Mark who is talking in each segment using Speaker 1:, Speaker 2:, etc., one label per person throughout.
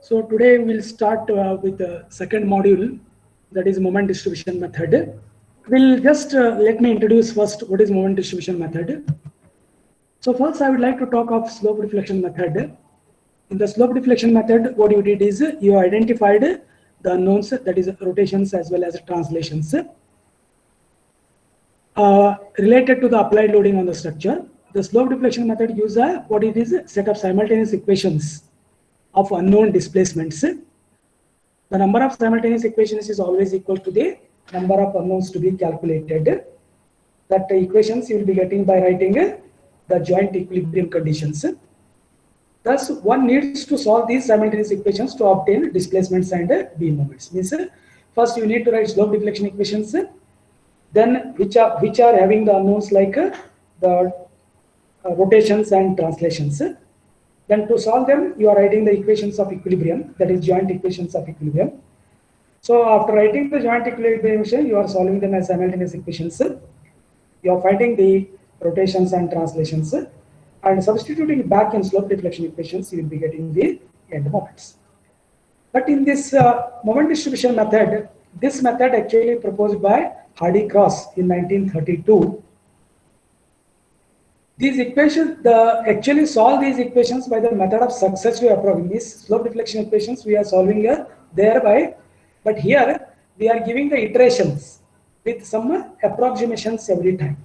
Speaker 1: So today we'll start with the second module, that is moment distribution method. We'll just let me introduce first what is moment distribution method. So first I would like to talk of slope deflection method. In the slope deflection method, what you did is you identified the unknowns, that is rotations as well as translations, related to the applied loading on the structure. The slope deflection method uses what it is set of simultaneous equations of unknown displacements. The number of simultaneous equations is always equal to the number of unknowns to be calculated. That equations you will be getting by writing the joint equilibrium conditions. Thus, one needs to solve these simultaneous equations to obtain displacements and beam moments. Means first you need to write slope deflection equations, then which are having the unknowns like the rotations and translations. Then to solve them, you are writing the equations of equilibrium, that is joint equations of equilibrium. So after writing the joint equilibrium equation, you are solving them as simultaneous equations. You are finding the rotations and translations, and substituting back in slope deflection equations, you will be getting the end moments. But in this moment distribution method, this method actually proposed by Hardy-Cross in 1932. These equations, actually solve these equations by the method of successive approaching. These slope deflection equations we are solving thereby, but here we are giving the iterations with some approximations every time.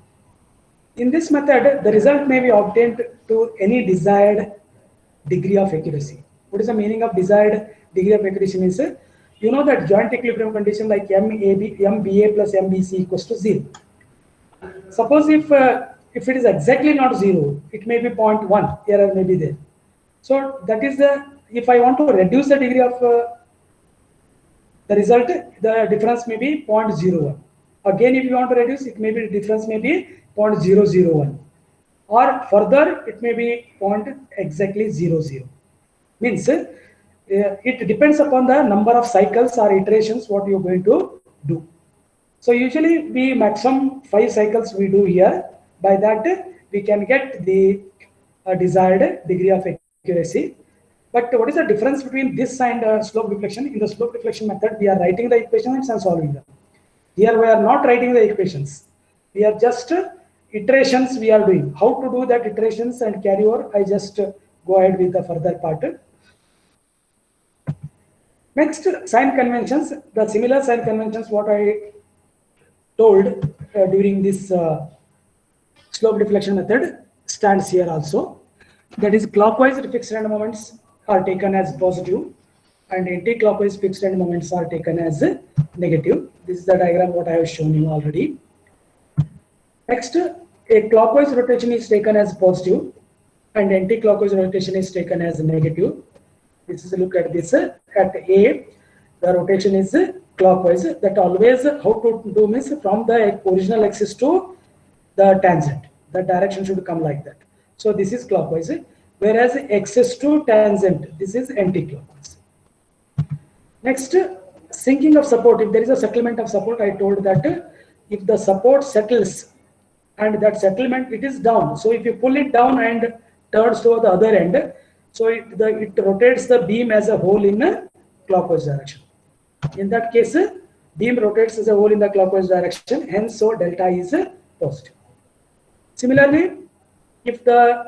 Speaker 1: In this method, the result may be obtained to any desired degree of accuracy. What is the meaning of desired degree of accuracy? Means you know that joint equilibrium condition like MBA plus MBC equals to 0. Suppose if it is exactly not 0, it may be 0.1, error may be there. So that is if I want to reduce the degree of the result, the difference may be 0.01. Again, if you want to reduce, it may be the difference may be 0.001, or further it may be exactly 00. Means it depends upon the number of cycles or iterations what you are going to do. So usually we maximum 5 cycles we do here. By that we can get the desired degree of accuracy. But what is the difference between this and slope deflection? In the slope deflection method, we are writing the equations and solving them. Here we are not writing the equations. We are just iterations we are doing. How to do that iterations and carry over, I just go ahead with the further part. Next, sign conventions. The similar sign conventions what I told during this slope deflection method stands here also. That is, clockwise fixed end moments are taken as positive and anti-clockwise fixed end moments are taken as negative. This is the diagram what I have shown you already. Next, a clockwise rotation is taken as positive and anti-clockwise rotation is taken as negative. This is a look at this. At A, the rotation is clockwise. That always how to do means from the original axis to the tangent. The direction should come like that. So this is clockwise. Whereas axis to tangent, this is anti-clockwise. Next, sinking of support. If there is a settlement of support, I told that if the support settles and that settlement it is down. So if you pull it down and turns to the other end, so it rotates the beam as a whole in a clockwise direction. In that case, beam rotates as a whole in the clockwise direction. Hence, so delta is positive. Similarly, if the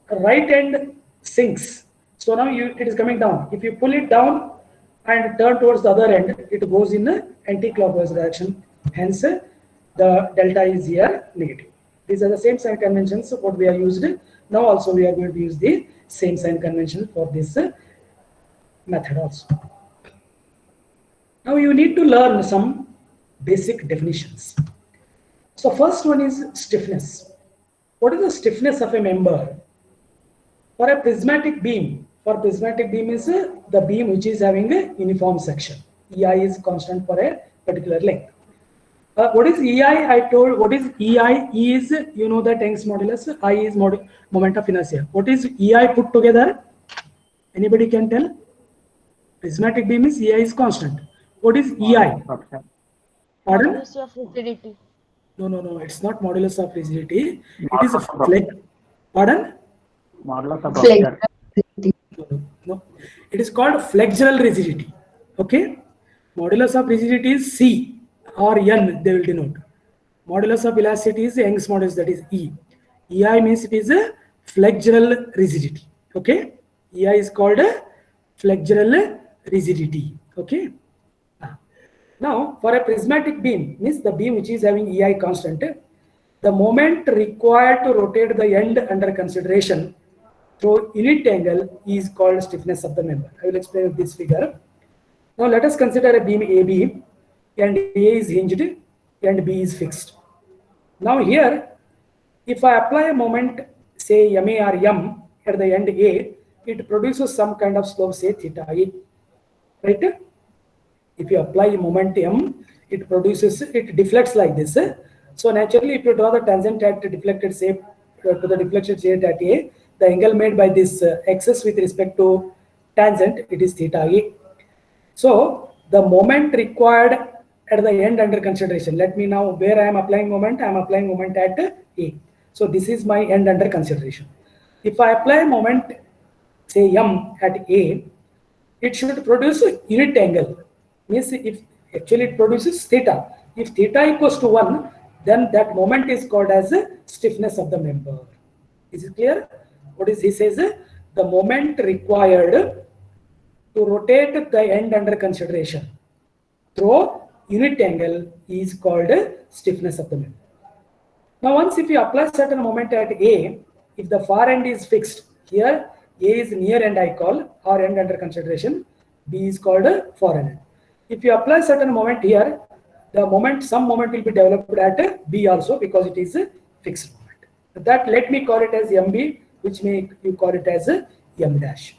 Speaker 1: right end sinks, so now it is coming down. If you pull it down and turn towards the other end, it goes in the anti-clockwise direction. Hence, the delta is here negative. These are the same sign conventions what we are used. Now also we are going to use the same sign convention for this method also. Now you need to learn some basic definitions. So first one is stiffness. What is the stiffness of a member? For a prismatic beam, is the beam which is having a uniform section. EI is constant for a particular length. What is EI? I told what is EI? E is, you know, the Young's modulus. I is moment of inertia. What is EI put together? Anybody can tell? Prismatic beam is EI is constant. What is EI? Pardon?
Speaker 2: Modulus of rigidity.
Speaker 1: No. It's not modulus of rigidity. It is a flex. Pardon?
Speaker 3: Modulus of rupture.
Speaker 1: No, it is called flexural rigidity. Okay, modulus of rigidity is C or N, they will denote. Modulus of elasticity is Young's modulus, that is E. EI means it is a flexural rigidity. Okay, EI is called a flexural rigidity. Okay. Now, for a prismatic beam, means the beam which is having EI constant, the moment required to rotate the end under consideration through unit angle is called stiffness of the member. I will explain this figure. Now, let us consider a beam AB, and A is hinged and B is fixed. Now, here, if I apply a moment, say MA or M at the end A, it produces some kind of slope, say theta A, right? If you apply momentum, it deflects like this. So naturally, if you draw the tangent at deflected shape to the deflected shape at A, the angle made by this axis with respect to tangent, it is theta A. So the moment required at the end under consideration. Let me now, where I am applying moment, I am applying moment at A. So this is my end under consideration. If I apply moment, say M at A, it should produce a unit angle. Means if actually it produces theta. If theta equals to 1, then that moment is called as a stiffness of the member. Is it clear? What is he says? The moment required to rotate the end under consideration through unit angle is called stiffness of the member. Now, once if you apply certain moment at A, if the far end is fixed, here A is near end I call, or end under consideration, B is called far end. If you apply certain moment here, the moment, some moment will be developed at B also because it is a fixed moment. That let me call it as MB, which may you call it as M dash.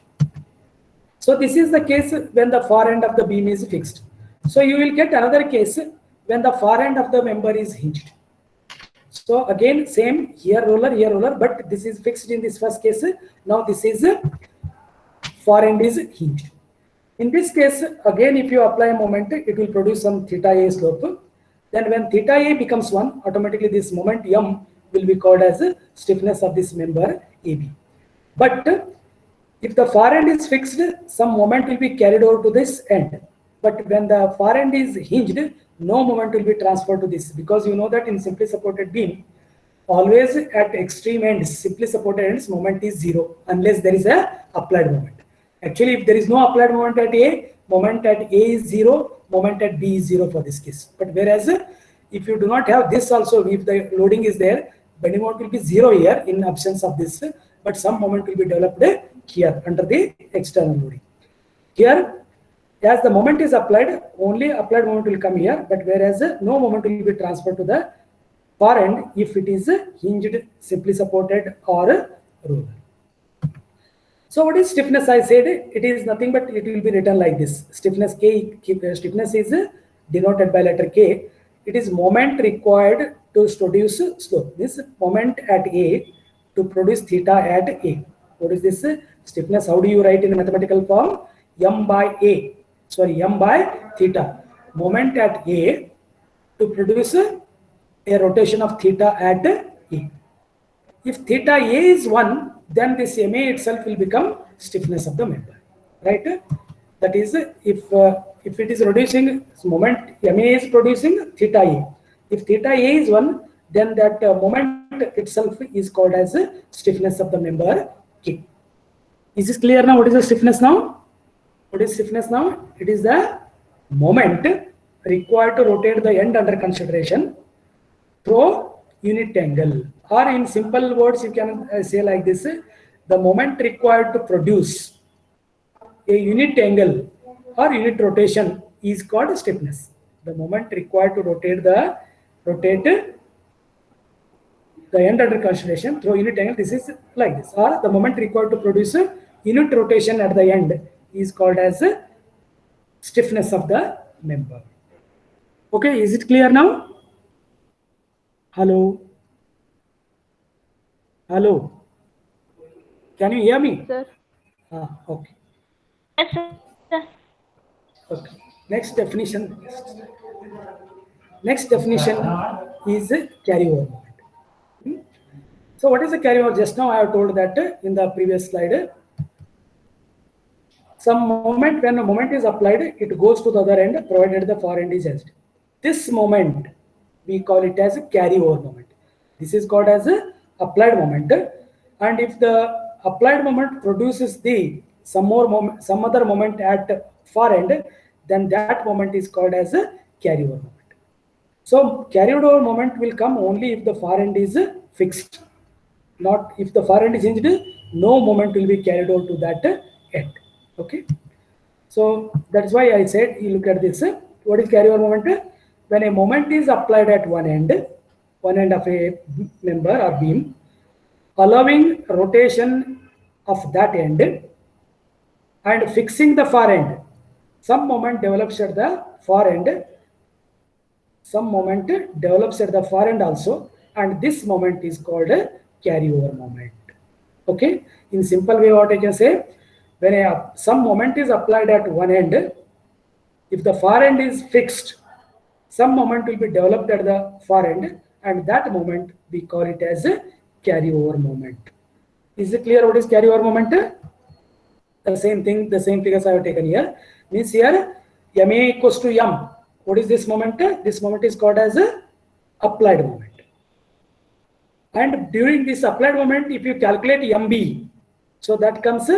Speaker 1: So this is the case when the far end of the beam is fixed. So you will get another case when the far end of the member is hinged. So again, same here roller, but this is fixed in this first case. Now this is far end is hinged. In this case, again, if you apply a moment, it will produce some theta A slope. Then when theta A becomes 1, automatically this moment M will be called as stiffness of this member AB. But if the far end is fixed, some moment will be carried over to this end. But when the far end is hinged, no moment will be transferred to this, because you know that in simply supported beam, always at extreme ends, simply supported ends, moment is 0 unless there is a applied moment. Actually, if there is no applied moment at A, moment at A is 0, moment at B is 0 for this case. But whereas if you do not have this also, if the loading is there, bending moment will be 0 here in absence of this, but some moment will be developed here under the external loading. Here, as the moment is applied, only applied moment will come here, but whereas no moment will be transferred to the far end if it is hinged, simply supported, or roller. So what is stiffness? I said it is nothing but it will be written like this. Stiffness K, stiffness is denoted by letter K. It is moment required to produce slope. This moment at A to produce theta at A. What is this stiffness? How do you write in mathematical form? M by theta. Moment at A to produce a rotation of theta at A. If theta A is 1, then this MA itself will become stiffness of the member, right? That is, if it is reducing moment, MA is producing theta A. If theta A is 1, then that moment itself is called as stiffness of the member K. Is this clear now? What is the stiffness now? What is stiffness now? It is the moment required to rotate the end under consideration through unit angle, or in simple words you can say like this: the moment required to produce a unit angle or unit rotation is called stiffness. The moment required to rotate the end under consideration through unit angle, this is like this, or the moment required to produce a unit rotation at the end is called as stiffness of the member. Okay, is it clear now? Hello? Hello? Can you hear me?
Speaker 2: Sir.
Speaker 1: Okay.
Speaker 2: Yes, sir.
Speaker 1: Okay. Next definition. Next definition is carryover moment. So what is a carryover? Just now I have told that in the previous slide. some moment, when a moment is applied, it goes to the other end provided the far end is edged. This moment we call it as a carryover moment. This is called as a applied moment, and if the applied moment produces the some other moment at far end, then that moment is called as a carryover moment. So carried over moment will come only if the far end is fixed. Not if the far end is hinged, no moment will be carried over to that end. Okay. So that's why I said you look at this. What is carryover moment? When a moment is applied at one end of a member or beam, allowing rotation of that end and fixing the far end. Some moment develops at the far end. Some moment develops at the far end also, and this moment is called a carryover moment. Okay. In simple way, what I can say, when some moment is applied at one end, if the far end is fixed, some moment will be developed at the far end, and that moment we call it as a carryover moment. Is it clear what is carryover moment? The same thing, the same figures I have taken here. Means here MA equals to M. What is this moment? This moment is called as a applied moment. And during this applied moment, if you calculate MB, so that comes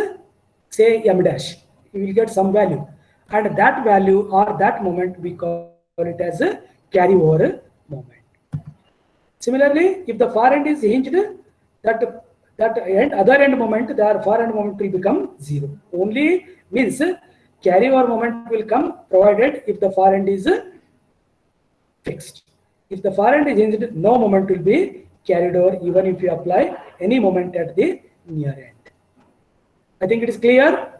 Speaker 1: say M dash, you will get some value, and that value or that moment we call it as a carryover moment. Similarly, if the far end is hinged, that end, other end moment, the far end moment will become 0. Only means carryover moment will come provided if the far end is fixed. If the far end is hinged, no moment will be carried over even if you apply any moment at the near end. I think it is clear.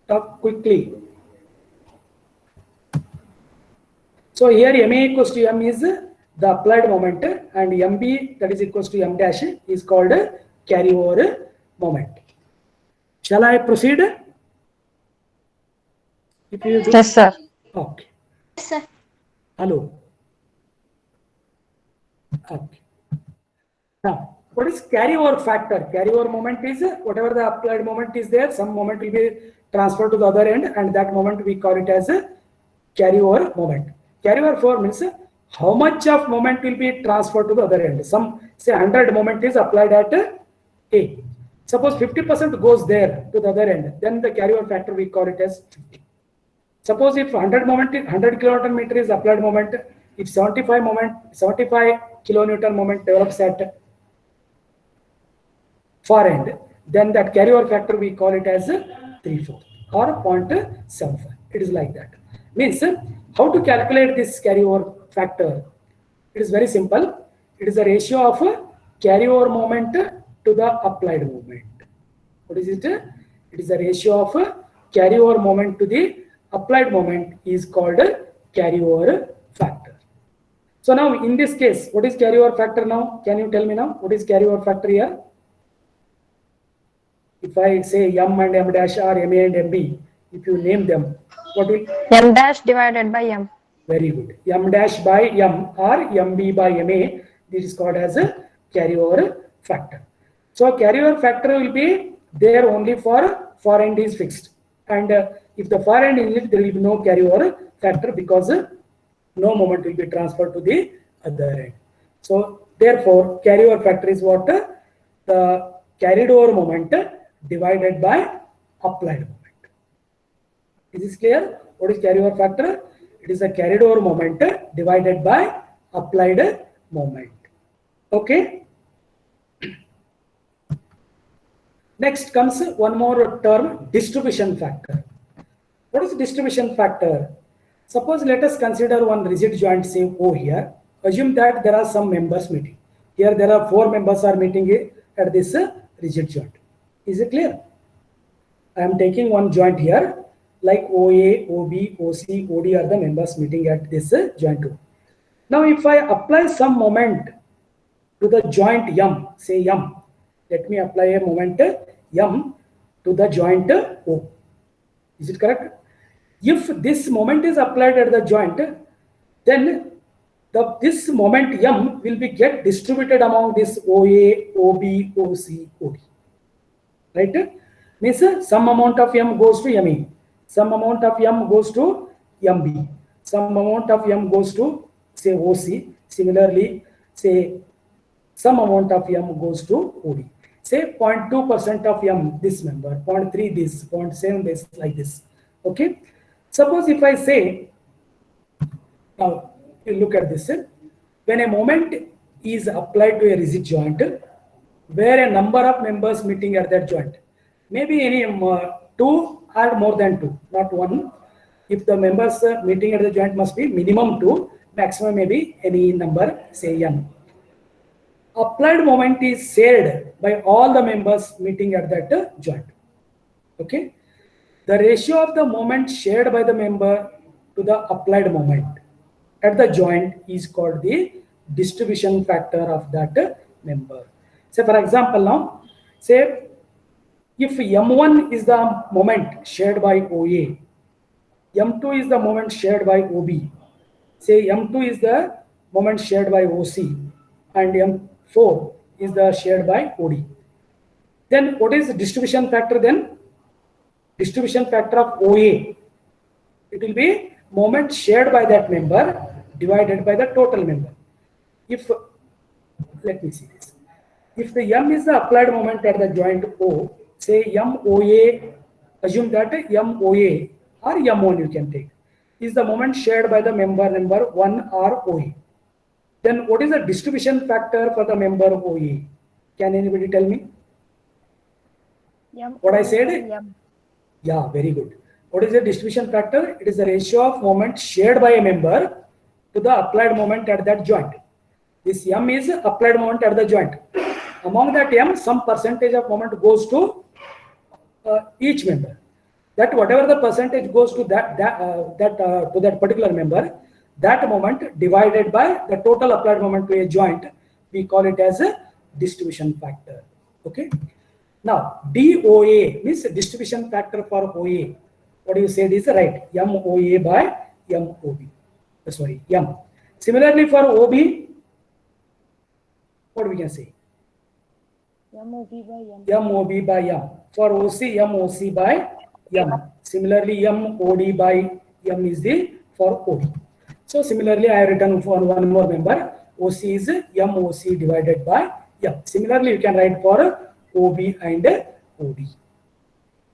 Speaker 1: Talk quickly. So here MA equals to M is the applied moment, and MB, that is equals to M dash, is called carryover moment. Shall I proceed? If you do,
Speaker 3: Yes, sir.
Speaker 1: okay.
Speaker 2: Yes, sir.
Speaker 1: Hello. Okay. Now, what is carryover factor? Carryover moment is whatever the applied moment is there, some moment will be transferred to the other end, and that moment we call it as a carryover moment. Carryover for means how much of moment will be transferred to the other end. Some say 100 moment is applied at A. Suppose 50% goes there to the other end, then the carryover factor we call it as 50. Suppose if 100 kilonewton meter is applied moment, if 75 kilonewton moment develops at far end, then that carryover factor we call it as 3/4 or 0.75. It is like that. Means how to calculate this carryover factor? It is very simple. It is a ratio of carryover moment to the applied moment. What is it? It is a ratio of carryover moment to the applied moment is called carryover factor. So now in this case, what is carryover factor now? Can you tell me now? What is carryover factor here? If I say M and M dash or MA and MB, if you name them, what will?
Speaker 3: M dash divided by M.
Speaker 1: Very good. M dash by M or MB by MA, this is called as a carryover factor. So carryover factor will be there only for far end is fixed. And if the far end is fixed, there will be no carryover factor because no moment will be transferred to the other end. So therefore, carryover factor is what? The carried over moment divided by applied moment. Is this clear? What is carryover factor? It is a carried over moment divided by applied moment. Okay. Next comes one more term, distribution factor. What is distribution factor? Suppose let us consider one rigid joint, say O here. Assume that there are some members meeting. Here there are 4 members are meeting at this rigid joint. Is it clear? I am taking one joint here, like OA, OB, OC, OD are the members meeting at this joint O. Now if I apply some moment to the joint M, say M, let me apply a moment M to the joint O. Is it correct? If this moment is applied at the joint, then this moment M will be get distributed among this OA, OB, OC, OD. right? Means some amount of M goes to ME, some amount of M goes to MB, some amount of M goes to say OC. Similarly, say some amount of M goes to OD. Say 0.2% of M this member, 0.3 this, 0.7 this, like this. Okay. Suppose if I say, now you look at this, when a moment is applied to a rigid joint, where a number of members meeting at that joint, maybe any two or more than two, not one. If the members meeting at the joint must be minimum two, maximum maybe any number, say n. Applied moment is shared by all the members meeting at that joint. Okay. The ratio of the moment shared by the member to the applied moment at the joint is called the distribution factor of that member. Say for example now, say if M1 is the moment shared by OA, M2 is the moment shared by OB, say M2 is the moment shared by OC, and M4 is the shared by OD. Then what is the distribution factor then? Distribution factor of OA, it will be moment shared by that member divided by the total member. If, let me see this. If the M is the applied moment at the joint O, say MOA, assume that MOA or M1 you can take, is the moment shared by the member number 1 or OA. Then what is the distribution factor for the member OA? Can anybody tell me? What I said? Yeah, very good. What is the distribution factor? It is the ratio of moment shared by a member to the applied moment at that joint. This M is applied moment at the joint. Among that M, some percentage of moment goes to each member. That whatever the percentage goes to that particular member, that moment divided by the total applied moment to a joint, we call it as a distribution factor. Okay. Now DOA means distribution factor for OA. What you said is right. MOA by MOB. Sorry, M. Similarly for OB, what we can say? MOB by M. For OC, MOC by M. Similarly, MOD by M is the for OD. So similarly, I have written for one more member. OC is MOC divided by M. Similarly, you can write for OB and OD.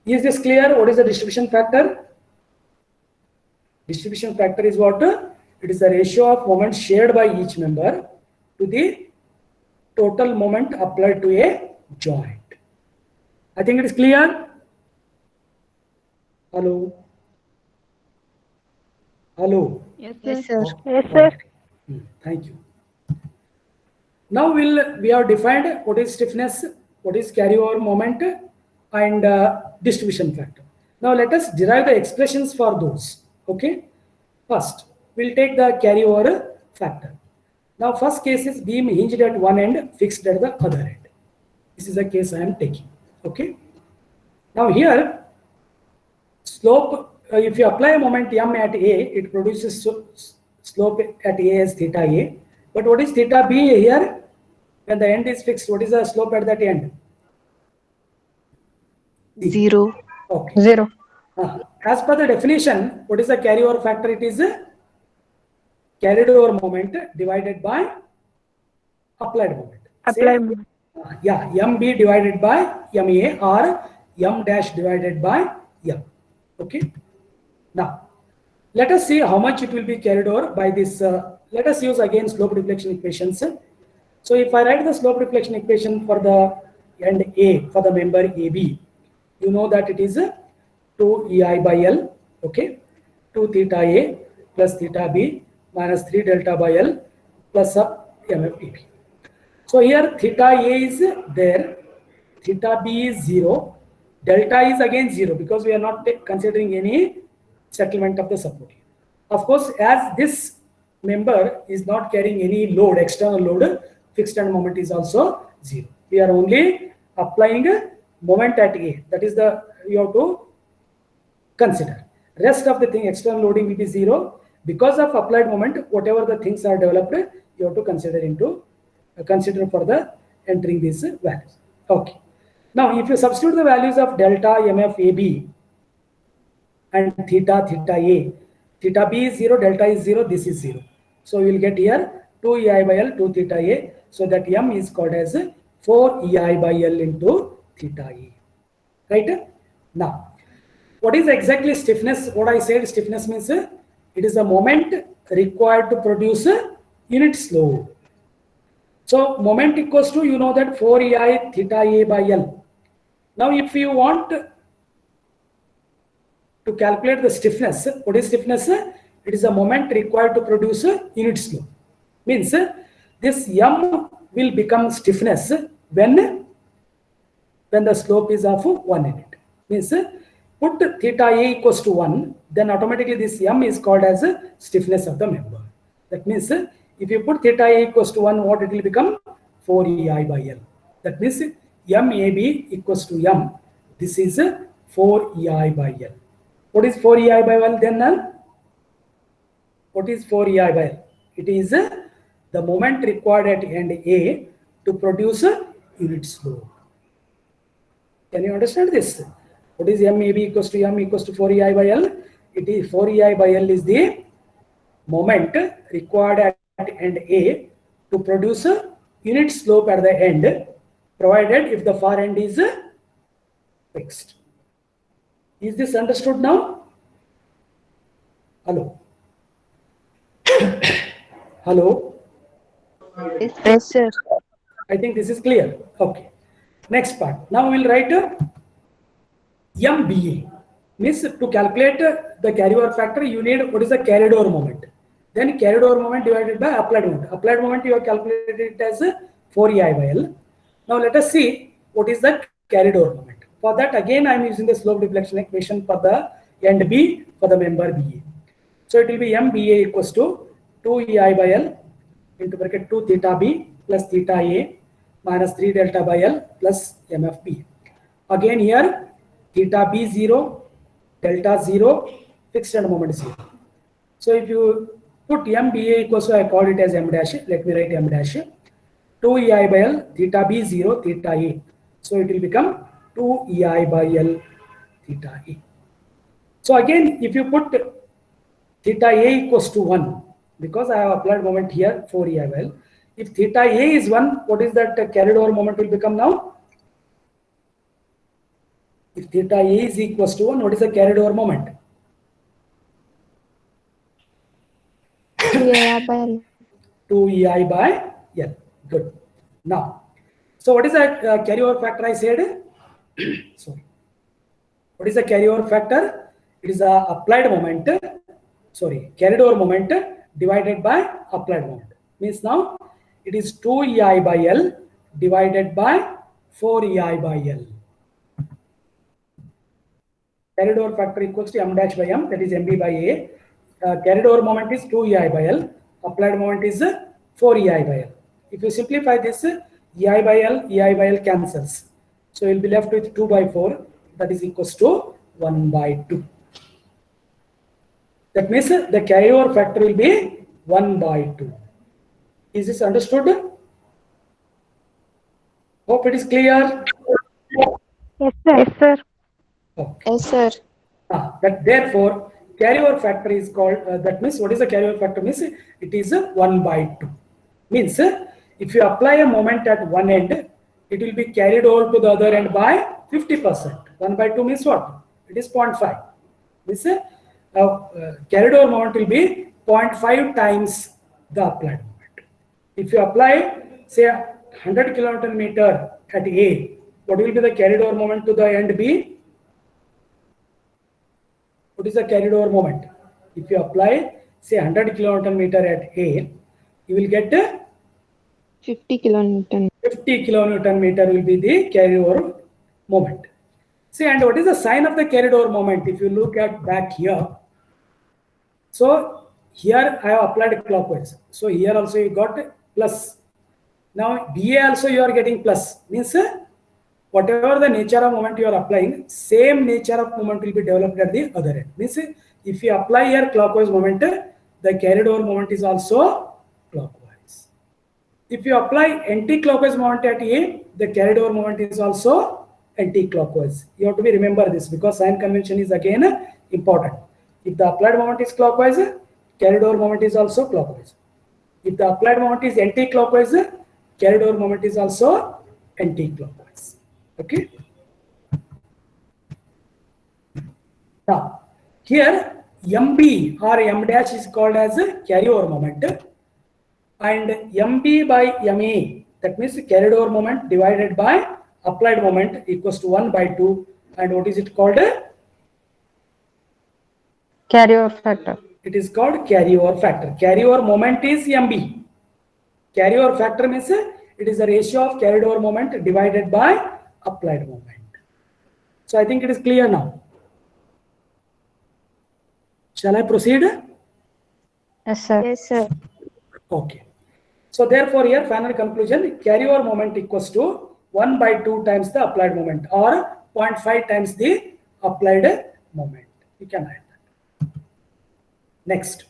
Speaker 1: Is this clear? What is the distribution factor? Distribution factor is what? It is the ratio of moment shared by each member to the total moment applied to a joint. I think it is clear. Hello. Hello.
Speaker 3: Yes, sir.
Speaker 1: Oh,
Speaker 3: Yes, sir.
Speaker 1: Thank you. Now we have defined what is stiffness, what is carryover moment, and distribution factor. Now let us derive the expressions for those. Okay. First, we'll take the carryover factor. Now first case is beam hinged at one end, fixed at the other end. This is the case I am taking. Okay. Now here, slope, if you apply a moment M at A, it produces slope at A as theta A. But what is theta B here? When the end is fixed, what is the slope at that end?
Speaker 4: 0.
Speaker 1: Okay.
Speaker 3: 0.
Speaker 1: As per the definition, what is the carryover factor? It is carried over moment divided by applied moment.
Speaker 3: Applied moment.
Speaker 1: Yeah, MB divided by MA or M dash divided by M. Okay. Now, let us see how much it will be carried over by this. Let us use again slope deflection equations. So if I write the slope deflection equation for the end A for the member AB, you know that it is 2 EI by L, okay, 2 theta A plus theta B minus 3 delta by L plus sub MFTB. So here theta A is there, theta B is 0, delta is again 0 because we are not considering any settlement of the support. Of course, as this member is not carrying any load, external load, fixed end moment is also 0. We are only applying a moment at A. That is the, you have to consider. Rest of the thing, external loading will be 0. Because of applied moment, whatever the things are developed, you have to consider for the entering these values. Okay. Now, if you substitute the values of delta MF AB and theta A, theta B is 0, delta is 0, this is 0. So you will get here 2 EI by L, 2 theta A. So that M is called as 4 EI by L into theta A. Right? Now, what is exactly stiffness? What I said stiffness means it is the moment required to produce a unit slope. So moment equals to, you know that 4 EI theta A by L. Now if you want to calculate the stiffness, what is stiffness? It is the moment required to produce a unit slope. Means this M will become stiffness when the slope is of 1 unit. Means put theta A equals to 1, then automatically this M is called as stiffness of the member. That means if you put theta A equals to 1, what it will become? 4 EI by L. That means MAB equals to M. This is 4 EI by L. What is 4 EI by L then? What is 4 EI by L? It is the moment required at end A to produce a unit slope. Can you understand this? What is MAB equals to M equals to 4 EI by L? It is 4 EI by L is the moment required at end A to produce a unit slope at the end, provided if the far end is fixed. Is this understood now? Hello? Hello?
Speaker 3: Yes, sir.
Speaker 1: I think this is clear. Okay. Next part. Now we will write MBA. Means to calculate the carryover factor, you need what is the carried over moment. Then carried over moment divided by applied moment. Applied moment you have calculated it as 4 EI by L. Now let us see what is the carried over moment. For that again I am using the slope deflection equation for the end B for the member BA. So it will be MBA equals to 2 EI by L into bracket 2 theta B plus theta A minus 3 delta by L plus MFB. Again here theta B 0, delta 0, fixed and moment 0. So if you put MBA equals to, I call it as M dash, let me write M dash, 2 EI by L, theta B 0, theta A. So it will become 2 EI by L, theta A. So again, if you put theta A equals to 1, because I have applied moment here, 4 EI by L. If theta A is 1, what is that carried over moment will become now? If theta A is equals to 1, what is the carried over moment?
Speaker 3: 2 EI by L.
Speaker 1: 2 EI by L. Good. Now, so what is the carryover factor I said? Sorry. What is the carryover factor? It is the applied moment, carried over moment divided by applied moment. Means now it is 2 EI by L divided by 4 EI by L. Carried over factor equals to M dash by M, that is MB by A. Carried over moment is 2 EI by L. Applied moment is 4 EI by L. If you simplify this, EI by L cancels. So you will be left with 2 by 4, that is equals to 1 by 2. That means the carryover factor will be 1 by 2. Is this understood? Hope it is clear.
Speaker 3: Yes, sir. Yes, sir.
Speaker 1: Okay.
Speaker 3: Yes, sir.
Speaker 1: That therefore carryover factor is called, that means what is the carryover factor means? It is 1 by 2. Means if you apply a moment at one end, it will be carried over to the other end by 50%. 1 by 2 means what? It is 0.5. Means carried over moment will be 0.5 times the applied moment. If you apply say 100 kN at A, what will be the carried over moment to the end B? What is the carried over moment? If you apply say 100 kN at A, you will get
Speaker 3: 50 kilonewton.
Speaker 1: 50 kN will be the carried over moment. See, and what is the sign of the carried over moment? If you look at back here, so here I have applied clockwise. So here also you got plus. Now BA also you are getting plus. Means whatever the nature of moment you are applying, same nature of moment will be developed at the other end. Means if you apply here clockwise moment, the carried over moment is also clockwise. If you apply anti-clockwise moment at A, the carried over moment is also anti-clockwise. You have to be remember this because sign convention is again important. If the applied moment is clockwise, carried over moment is also clockwise. If the applied moment is anti-clockwise, carried over moment is also anti-clockwise. Okay. Now, here MB or M dash is called as a carryover moment, and MB by MA, that means carried over moment divided by applied moment equals to 1 by 2. And what is it called?
Speaker 3: Carryover factor.
Speaker 1: It is called carryover factor. Carryover moment is MB. Carryover factor means it is the ratio of carried over moment divided by applied moment. So I think it is clear now. Shall I proceed?
Speaker 3: Yes, sir. Yes, sir.
Speaker 1: Okay. So therefore here final conclusion, carryover moment equals to 1 by 2 times the applied moment or 0.5 times the applied moment. You can write that. Next,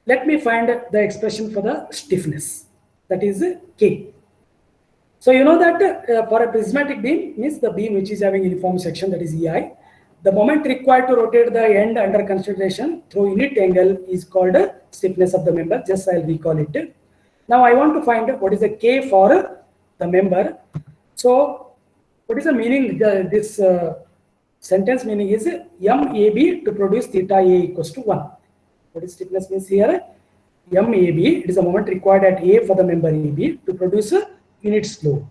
Speaker 1: let me find the expression for the stiffness, that is K. So you know that for a prismatic beam means the beam which is having uniform section, that is EI. The moment required to rotate the end under consideration through unit angle is called stiffness of the member. Just I'll recall it. Now I want to find what is the K for the member. So what is the meaning? This sentence meaning is MAB to produce theta A equals to 1. What is stiffness means here? MAB, it is the moment required at A for the member AB to produce a unit slope.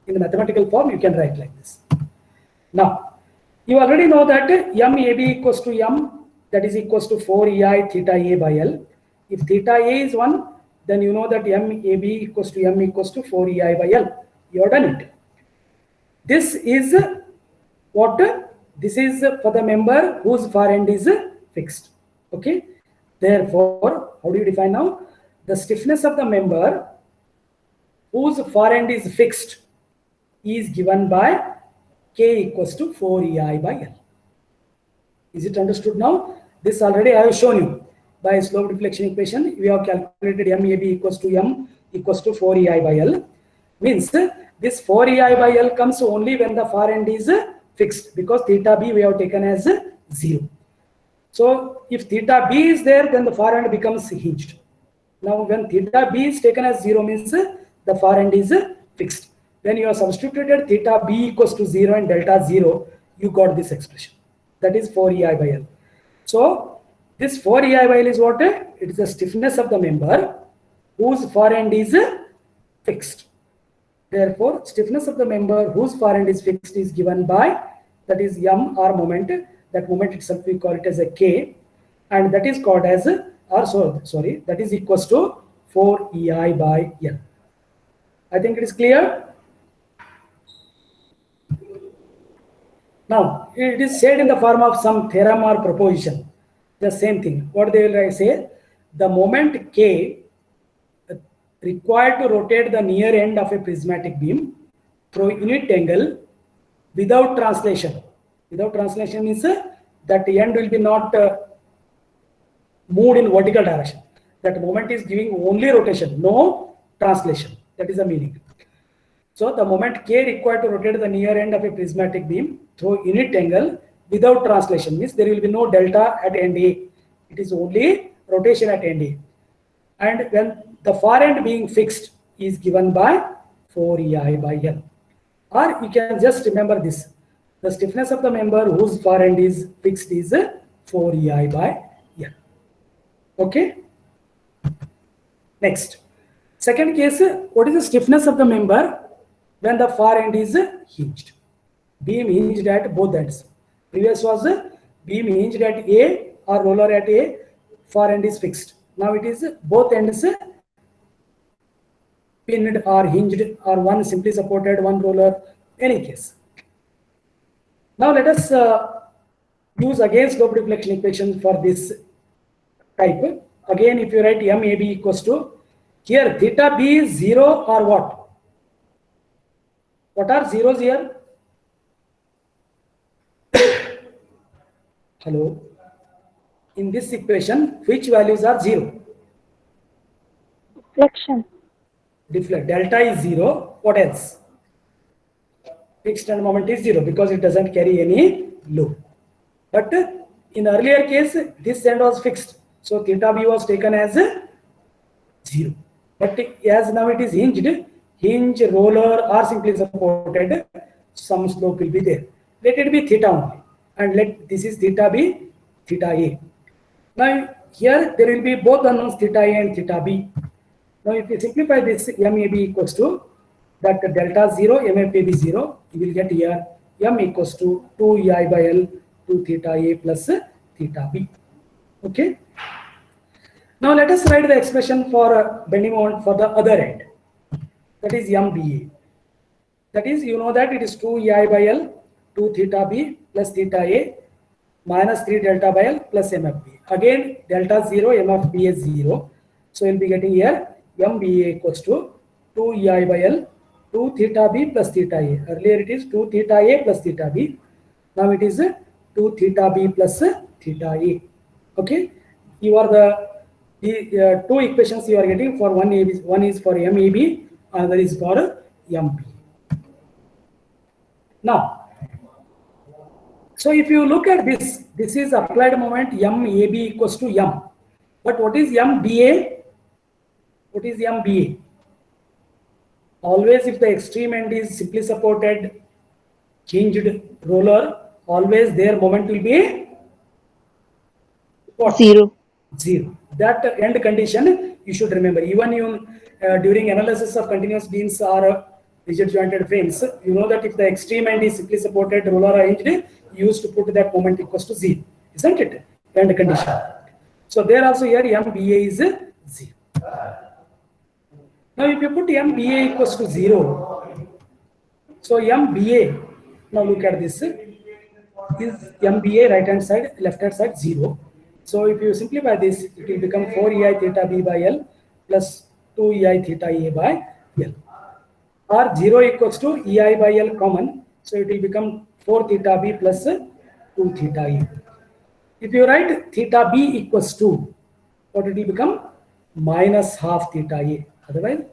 Speaker 1: In the mathematical form, you can write like this. Now, you already know that MAB equals to M, that is equals to 4 EI theta A by L. If theta A is 1, then you know that MAB equals to M equals to 4 EI by L. You have done it. This is what? This is for the member whose far end is fixed. Okay. Therefore, how do you define now? The stiffness of the member whose far end is fixed is given by K equals to 4 EI by L. Is it understood now? This already I have shown you. By slope deflection equation, we have calculated MAB equals to M equals to 4 EI by L. Means this 4 EI by L comes only when the far end is fixed, because theta B we have taken as 0. So if theta B is there, then the far end becomes hinged. Now when theta B is taken as 0 means the far end is fixed. When you have substituted theta B equals to 0 and delta 0, you got this expression. That is 4 EI by L. So this 4 EI by L is what? It is the stiffness of the member whose far end is fixed. Therefore, stiffness of the member whose far end is fixed is given by, that is M or moment. That moment itself we call it as a K, and that is called as, that is equals to 4 EI by L. I think it is clear. Now, it is said in the form of some theorem or proposition. The same thing. What they will say? The moment K required to rotate the near end of a prismatic beam through unit angle without translation. Without translation means that the end will be not moved in vertical direction. That moment is giving only rotation, no translation. That is the meaning. So the moment K required to rotate the near end of a prismatic beam through unit angle without translation means there will be no delta at end A. It is only rotation at end A. And when the far end being fixed is given by 4 EI by L. Or you can just remember this. The stiffness of the member whose far end is fixed is 4 EI by L. Okay. Next. Second case, what is the stiffness of the member when the far end is hinged? Beam hinged at both ends. Previous was beam hinged at A or roller at A, far end is fixed. Now it is both ends pinned or hinged, or one simply supported, one roller, any case. Now let us use again slope deflection equation for this type. Again, if you write MAB equals to, here theta B is 0 or what? What are zeros here? Hello. In this equation, which values are 0?
Speaker 2: Deflection.
Speaker 1: Delta is 0. What else? fixed end moment is 0 because it doesn't carry any load. But in earlier case, this end was fixed. So theta b was taken as 0. But as now it is hinged, hinge, roller are simply supported, some slope will be there. Let it be theta only. And let this is theta b, theta a. Now here there will be both unknowns theta a and theta b. Now if you simplify this, MAB equals to that delta 0, MFAB 0, you will get here M equals to 2 EI by L 2 theta A plus theta B. Okay. Now let us write the expression for bending moment for the other end. That is MBA. That is, you know that it is 2 EI by L 2 theta B plus theta A minus 3 delta by L plus MFB. Again delta 0, MFB is 0. So you'll be getting here MBA equals to 2 EI by L 2 theta B plus theta A. Earlier it is 2 theta A plus theta B. Now it is 2 theta B plus theta A. Okay. You are the two equations you are getting for one is for MAB, another is for MB. Now, so if you look at this, this is applied moment MAB equals to M. But what is MBA? What is MBA? Always if the extreme end is simply supported, hinged, roller, always their moment will be what?
Speaker 3: 0.
Speaker 1: 0. That end condition you should remember. Even you during analysis of continuous beams or rigid jointed frames, you know that if the extreme end is simply supported, roller or hinged, you used to put that moment equals to 0, isn't it? End condition. So there also here MBA is 0. Now if you put MBA equals to 0, so MBA, now look at this, is MBA right hand side, left hand side 0. So if you simplify this, it will become 4 EI theta B by L plus 2 EI theta A by L. Or 0 equals to EI by L common, so it will become 4 theta B plus 2 theta A. If you write theta B equals to, what it will become? Minus half theta A. Otherwise,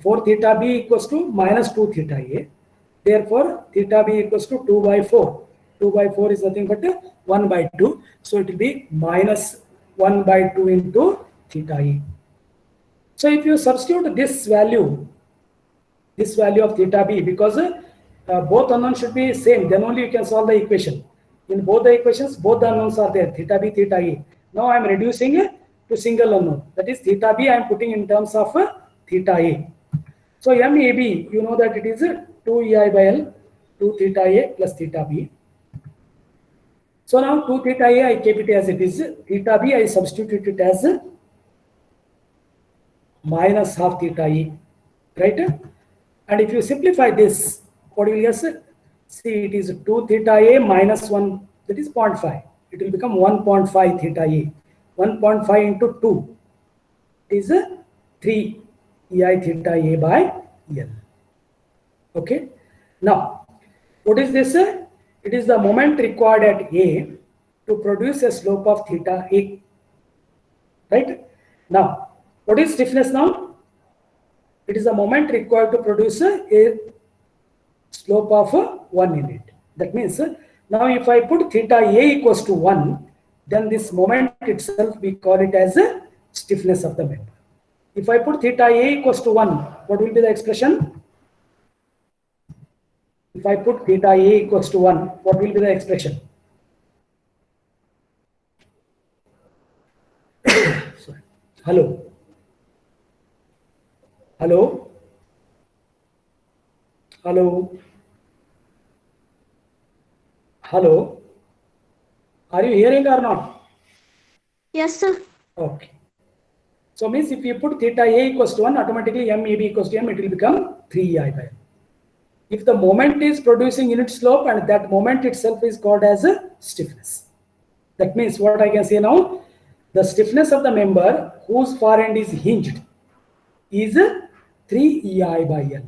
Speaker 1: 4 theta B equals to minus 2 theta A. Therefore, theta B equals to 2 by 4. 2 by 4 is nothing but 1 by 2. So it will be minus 1 by 2 into theta A. So if you substitute this value of theta B, because both unknowns should be same, then only you can solve the equation. In both the equations, both the unknowns are there, theta B, theta A. Now I am reducing to single unknown. That is theta B I am putting in terms of theta A. So MAB, you know that it is 2 EI by L, 2 theta A plus theta B. So now 2 theta A I keep it as it is, theta B I substitute it as minus half theta A, right? And if you simplify this, what will you say? See, it is 2 theta A minus 1, that is 0.5. It will become 1.5 theta A. 1.5 into 2 is 3 EI theta A by L. Okay. Now, what is this? It is the moment required at A to produce a slope of theta A. Right? Now, what is stiffness now? It is the moment required to produce a slope of 1 unit. That means, now if I put theta A equals to 1, then this moment itself we call it as a stiffness of the member. If I put theta A equals to 1, what will be the expression? If I put theta A equals to 1, what will be the expression? Sorry. Hello? Hello? Hello? Hello? Are you hearing or not?
Speaker 2: Yes, sir.
Speaker 1: Okay. So means if you put theta A equals to 1, automatically MAB equals to M, it will become 3 EI by M. If the moment is producing unit slope and that moment itself is called as a stiffness. That means what I can say now, the stiffness of the member whose far end is hinged is 3 EI by L.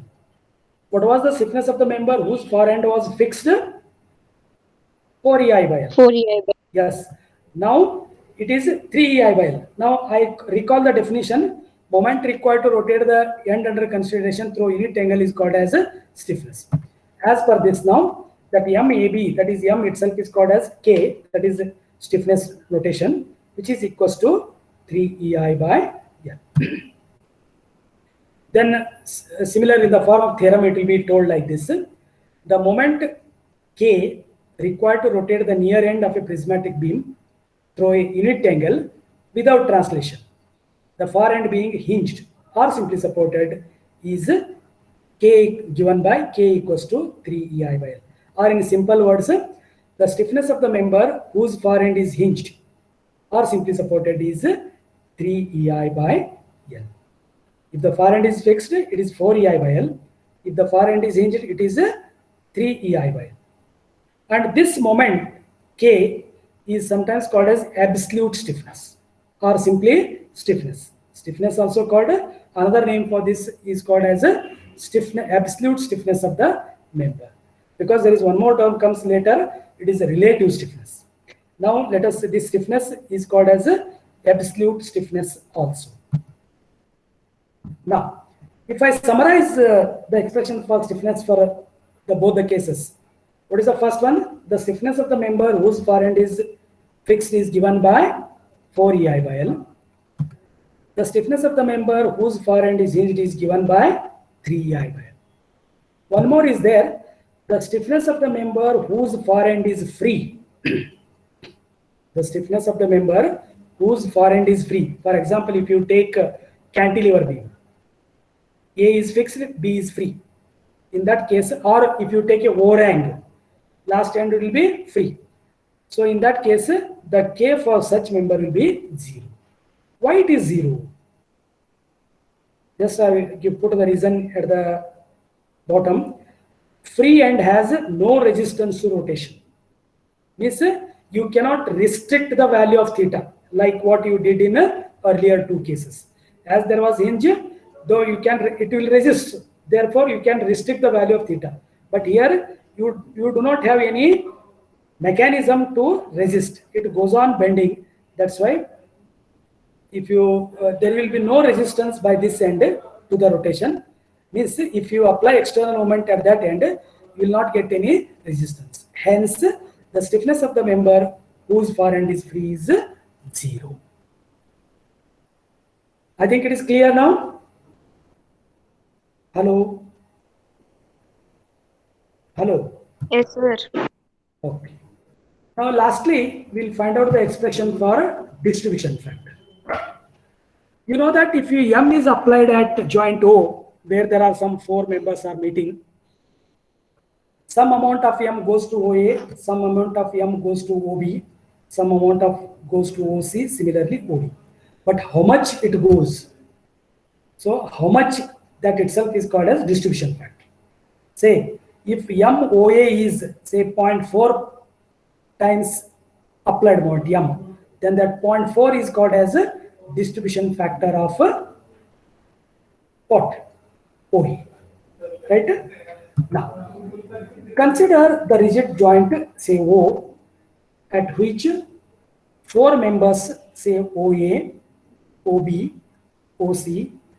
Speaker 1: What was the stiffness of the member whose far end was fixed? 4 EI by L.
Speaker 3: 4 EI by L.
Speaker 1: Yes. Now it is 3 EI by L. Now I recall the definition. Moment required to rotate the end under consideration through unit angle is called as a stiffness. as per this now, that MAB, that is M itself is called as K, that is stiffness rotation, which is equals to 3EI by L. Then similar in the form of theorem, it will be told like this. The moment K required to rotate the near end of a prismatic beam through a unit angle without translation, the far end being hinged or simply supported, is K given by K equals to 3EI by L. Or in simple words, the stiffness of the member whose far end is hinged or simply supported is 3EI by L. If the far end is fixed, it is 4EI by L. If the far end is hinged, it is 3EI by L. And this moment K is sometimes called as absolute stiffness or simply stiffness. Stiffness also called, another name for this is called as a stiffness, absolute stiffness of the member. Because there is one more term comes later, it is a relative stiffness. Now let us, this stiffness is called as a absolute stiffness also. Now, if I summarize the expression for stiffness for both the cases, what is the first one? The stiffness of the member whose far end is fixed is given by 4EI by L. The stiffness of the member whose far end is hinged is given by 3EI by L. One more is there, the stiffness of the member whose far end is free. The stiffness of the member whose far end is free. For example, if you take cantilever beam, A is fixed, B is free. In that case, or if you take a orang, last end will be free. So in that case, the K for such member will be 0. Why it is 0? Just I will put the reason at the bottom. Free end has no resistance to rotation. Means you cannot restrict the value of theta like what you did in earlier two cases. As there was hinge, though you can, it will resist. Therefore, you can restrict the value of theta. But here, you do not have any mechanism to resist. It goes on bending. That's why if you there will be no resistance by this end to the rotation. Means if you apply external moment at that end, you will not get any resistance. Hence, the stiffness of the member whose far end is free is 0. I think it is clear now. Hello. Hello.
Speaker 2: Yes, sir.
Speaker 1: Okay. Now, lastly, we'll find out the expression for distribution factor. You know that if M is applied at joint O, where there are some 4 members are meeting, some amount of M goes to OA, some amount of M goes to OB, some amount of goes to OC, similarly OD. But how much it goes? So how much, that itself is called as distribution factor. Say, if MOA is say 0.4 times applied moment M, then that 0.4 is called as a distribution factor of what? OA. Right? Now, consider the rigid joint, say O, at which 4 members, say OA, OB, OC,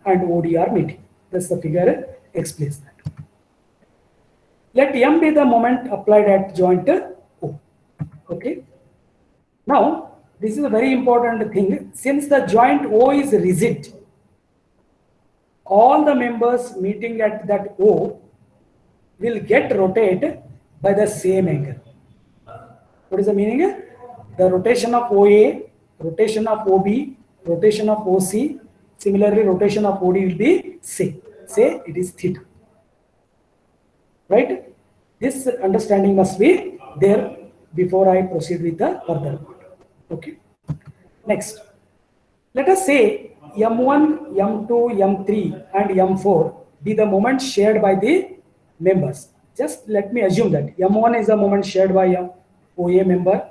Speaker 1: and OD are meeting. Thus, the figure explains that. Let M be the moment applied at joint O. Okay. Now, this is a very important thing. Since the joint O is rigid, all the members meeting at that O will get rotated by the same angle. What is the meaning? The rotation of OA, rotation of OB, rotation of OC, similarly rotation of OD will be same. Say it is theta. Right? This understanding must be there before I proceed with the further part. Okay. Next, let us say M1, M2, M3 and M4 be the moments shared by the members. Just let me assume that M1 is the moment shared by OA member,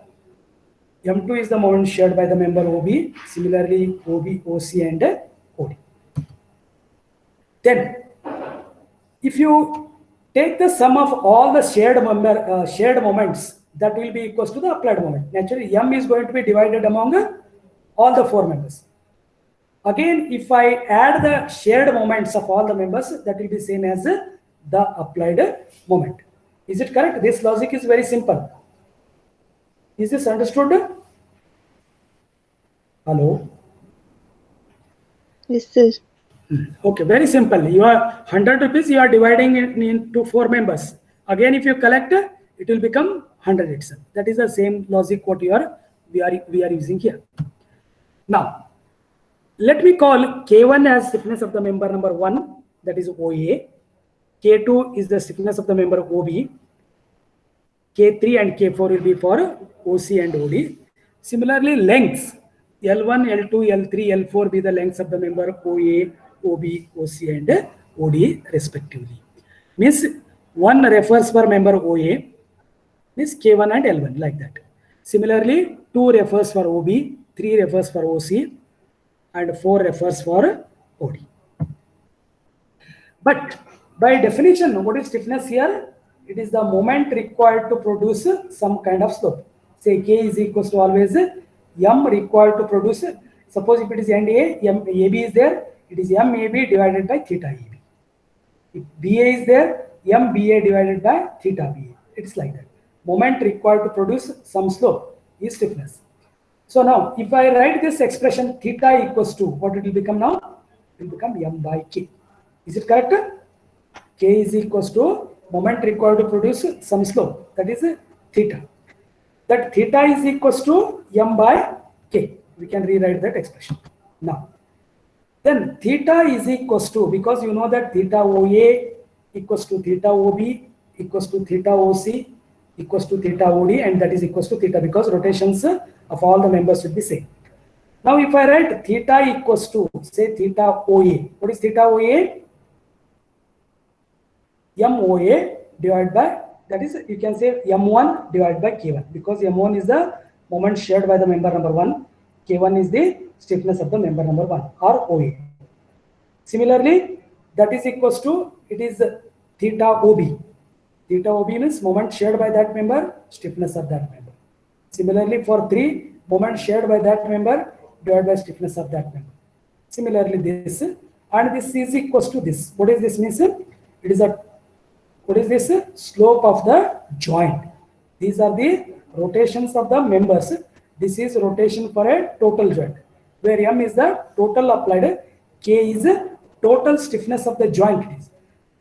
Speaker 1: M2 is the moment shared by the member OB, similarly OB, OC and OD. Then, if you take the sum of all the shared moments, that will be equals to the applied moment. Naturally, M is going to be divided among all the 4 members. Again, if I add the shared moments of all the members, that will be same as the applied moment. Is it correct? This logic is very simple. Is this understood? Hello?
Speaker 3: Yes, sir.
Speaker 1: Okay, very simple. You are 100 rupees, you are dividing it into 4 members. Again, if you collect, it will become 100 itself. That is the same logic what we are using here. Now, let me call K1 as stiffness of the member number 1, that is OA. K2 is the stiffness of the member OB. K3 and K4 will be for OC and OD. Similarly, lengths L1, L2, L3, L4 be the lengths of the member OA, OB, OC and OD respectively. Means 1 refers for member OA, means K1 and L1 like that. Similarly, 2 refers for OB, 3 refers for OC and 4 refers for OD. But by definition, what is stiffness here? It is the moment required to produce some kind of slope. Say K is equals to always M required to produce. Suppose if it is end A, M AB is there, it is M AB divided by theta AB. If BA is there, M BA divided by theta BA. It's like that. Moment required to produce some slope is stiffness. So now, if I write this expression theta equals to, what it will become now? It will become M by K. Is it correct? K is equals to moment required to produce some slope, that is theta. That theta is equals to M by K. We can rewrite that expression. Now, then theta is equals to, because you know that theta OA equals to theta OB equals to theta OC equals to theta OD, and that is equals to theta because rotations of all the members should be same. Now, if I write theta equals to, say theta OA, what is theta OA? MOA divided by, that is, you can say M1 divided by K1, because M1 is the moment shared by the member number 1, K1 is the stiffness of the member number 1 or OA. Similarly, that is equals to, it is theta OB. Theta OB means moment shared by that member, stiffness of that member. Similarly, for 3, moment shared by that member divided by stiffness of that member. Similarly, this, and this is equals to this. What is this means? It is a, what is this? Slope of the joint. These are the rotations of the members. This is rotation for a total joint, where M is the total applied, K is total stiffness of the joint.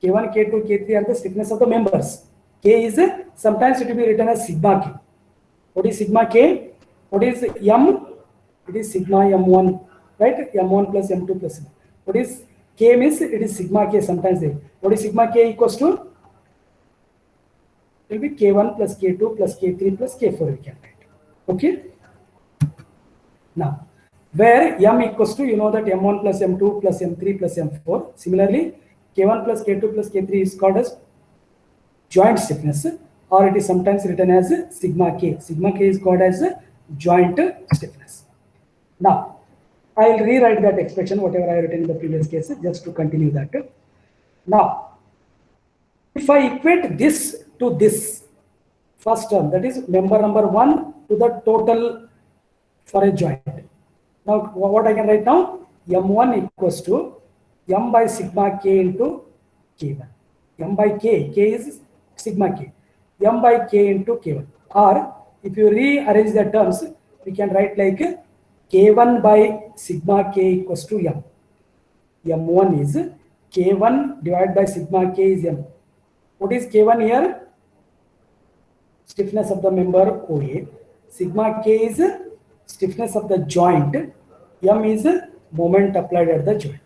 Speaker 1: K1, K2, K3 are the stiffness of the members. K is, sometimes it will be written as sigma K. What is sigma K? What is M? It is sigma M1, right? M1 plus M2 plus M. What is K means? It is sigma K sometimes there. What is sigma K equals to? It will be K1 plus K2 plus K3 plus K4 we can write. Okay. Now, where M equals to, you know that M1 plus M2 plus M3 plus M4. Similarly, K1 plus K2 plus K3 is called as joint stiffness, or it is sometimes written as sigma K. Sigma K is called as joint stiffness. Now, I will rewrite that expression, whatever I written in the previous case, just to continue that. Now, if I equate this to this first term, that is member number 1 to the total for a joint. Now, what I can write now? M1 equals to M by sigma K into K1. M by K, K is sigma K. M by K into K1. Or, if you rearrange the terms, we can write like K1 by sigma K equals to M. M1 is K1 divided by sigma K is M. What is K1 here? Stiffness of the member OA. Sigma K is stiffness of the joint. M is moment applied at the joint.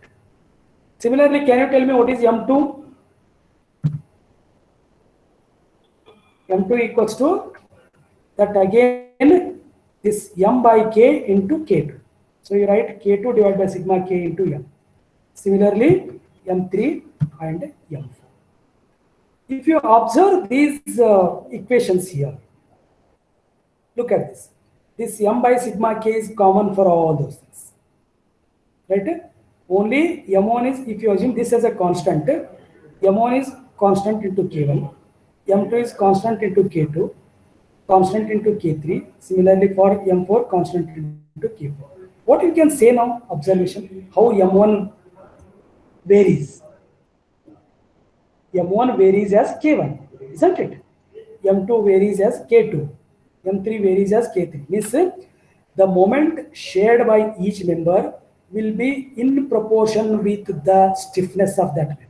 Speaker 1: Similarly, can you tell me what is M2? M2 equals to that again this M by K into K2. So you write K2 divided by sigma K into M. Similarly, M3 and M4. If you observe these equations here, look at this. This M by sigma K is common for all those things. Right? Only M1 is, if you assume this as a constant, M1 is constant into K1, M2 is constant into K2, constant into K3. Similarly for M4, constant into K4. What you can say now, observation, how M1 varies. M1 varies as K1, isn't it? M2 varies as K2, M3 varies as K3. Means the moment shared by each member will be in proportion with the stiffness of that member.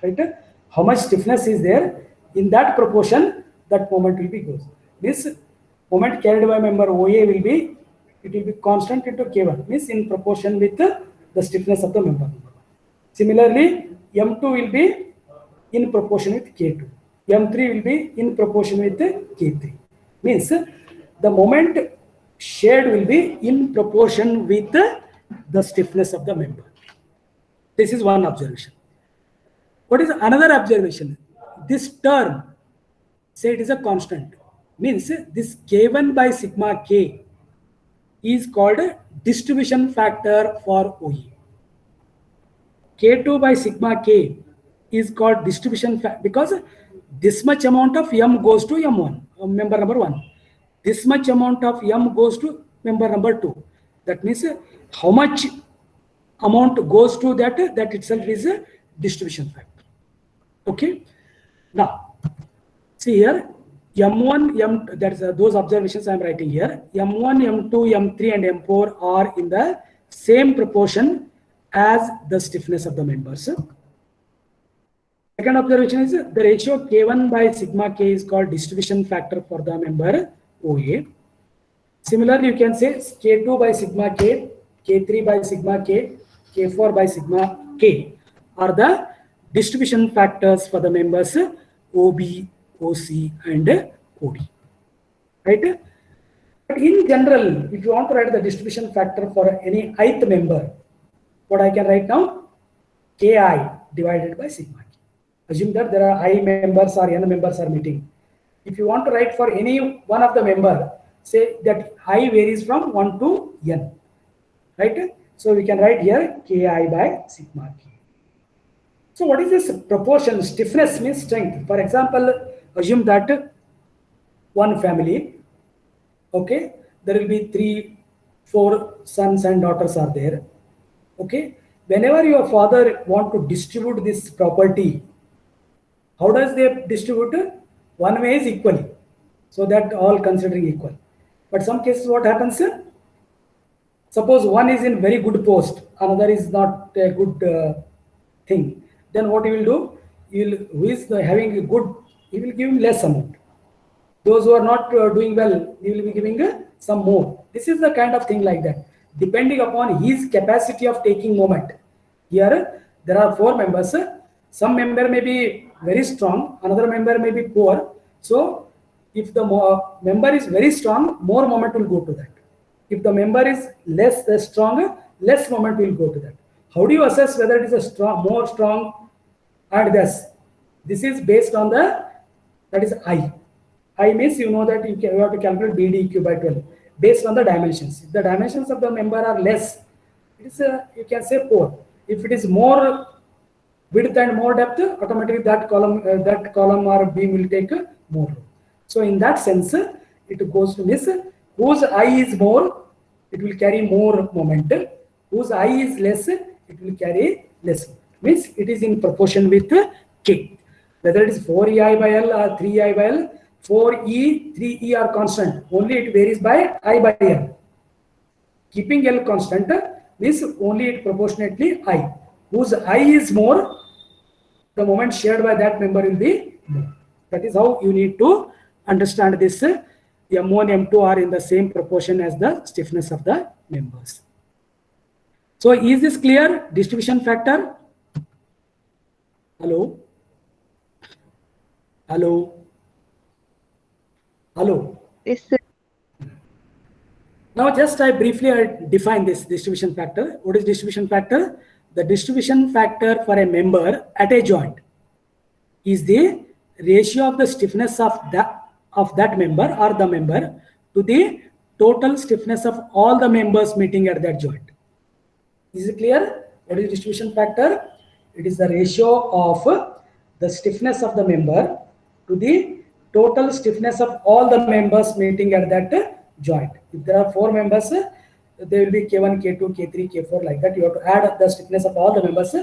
Speaker 1: Right? How much stiffness is there, in that proportion that moment will be goes. This moment carried by member OA will be, it will be constant into K1, means in proportion with the stiffness of the member. Similarly, M2 will be in proportion with K2. M3 will be in proportion with K3. Means the moment shared will be in proportion with the stiffness of the member. This is one observation. What is another observation? This term, say it is a constant, means this K1 by sigma K is called a distribution factor for OE. K2 by sigma K is called distribution factor because this much amount of M goes to M1, member number 1. This much amount of M goes to member number 2. That means how much amount goes to that itself is a distribution factor. Okay. Now, see here, M1, M, that's those observations I am writing here. M1, M2, M3, and M4 are in the same proportion as the stiffness of the members. Second observation is the ratio K1 by sigma K is called distribution factor for the member OA. Similarly, you can say K2 by sigma K, K3 by sigma K, K4 by sigma K are the distribution factors for the members OB, OC, and OD. Right? But in general, if you want to write the distribution factor for any ith member, what I can write now? Ki divided by sigma K. Assume that there are I members or N members are meeting. If you want to write for any one of the member, say that I varies from 1 to N. Right? So we can write here Ki by sigma K. So what is this proportion? Stiffness means strength. For example, assume that one family, okay, there will be 3, 4 sons and daughters are there. Okay, whenever your father want to distribute this property, how does they distribute it? One way is equally, so that all considering equal. But some cases what happens? Suppose one is in very good post, another is not a good thing. Then what you will do? Who is having a good, he will give him less amount. Those who are not doing well, he will be giving some more. This is the kind of thing like that, depending upon his capacity of taking moment. Here, there are 4 members. Some member may be very strong, another member may be poor. So, if the member is very strong, more moment will go to that. If the member is less strong, less moment will go to that. How do you assess whether it is a more strong and this? This is based on that is I. I means you know that you have to calculate BDEQ by 12 based on the dimensions. If the dimensions of the member are less, it is you can say poor. If it is more width and more depth, automatically that column or beam will take more. So in that sense, it goes to this. Whose I is more, it will carry more moment. Whose I is less, it will carry less. Means it is in proportion with K. Whether it is 4EI by L or 3EI by L, 4E, 3E are constant. Only it varies by I by L. Keeping L constant means only it proportionately I. Whose I is more, the moment shared by that member will be more. That is how you need to understand this. M1, M2 are in the same proportion as the stiffness of the members. So is this clear? Distribution factor? Hello? Hello? Hello?
Speaker 3: Yes, sir.
Speaker 1: Now just I briefly define this distribution factor. What is distribution factor? The distribution factor for a member at a joint is the ratio of the stiffness of that member or the member to the total stiffness of all the members meeting at that joint. Is it clear? What is distribution factor? It is the ratio of the stiffness of the member to the total stiffness of all the members meeting at that joint. If there are 4 members, there will be K1, K2, K3, K4 like that. You have to add up the stiffness of all the members